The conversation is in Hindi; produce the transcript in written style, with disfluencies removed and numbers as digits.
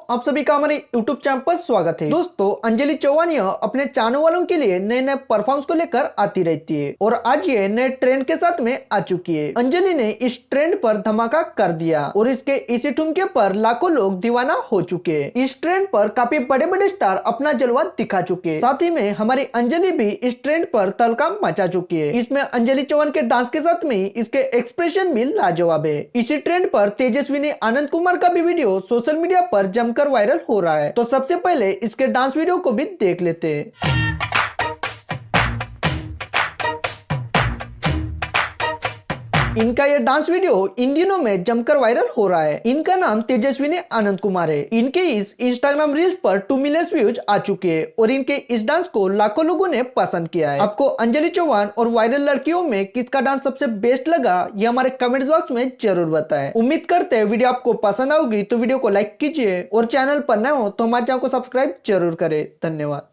आप सभी का हमारे YouTube चैनल पर स्वागत है। दोस्तों, अंजलि चौहान अपने चाहने वालों के लिए नए नए परफॉर्मेंस को लेकर आती रहती है और आज ये नए ट्रेंड के साथ में आ चुकी है। अंजलि ने इस ट्रेंड पर धमाका कर दिया और इसके इसी ठुमके पर लाखों लोग दीवाना हो चुके हैं। इस ट्रेंड पर काफी बड़े बड़े स्टार अपना जलवा दिखा चुके हैं। साथ ही में हमारी अंजलि भी इस ट्रेंड पर तहलका मचा चुकी है। इसमें अंजलि चौहान के डांस के साथ में इसके एक्सप्रेशन भी लाजवाब है। इसी ट्रेंड पर तेजस्विनी आनंद कुमार का भी वीडियो सोशल मीडिया पर जमकर वायरल हो रहा है। तो सबसे पहले इसके डांस वीडियो को भी देख लेते हैं। इनका ये डांस वीडियो इन दिनों में जमकर वायरल हो रहा है। इनका नाम तेजस्विनी आनंद कुमार है। इनके इस इंस्टाग्राम रील्स पर 2 मिलियन व्यूज आ चुके हैं और इनके इस डांस को लाखों लोगों ने पसंद किया है। आपको अंजलि चौहान और वायरल लड़कियों में किसका डांस सबसे बेस्ट लगा, ये हमारे कमेंट बॉक्स में जरूर बताएं। उम्मीद करते हैं वीडियो आपको पसंद आएगी, तो वीडियो को लाइक कीजिए और चैनल पर नए हो तो हमारे चैनल को सब्सक्राइब जरूर करें। धन्यवाद।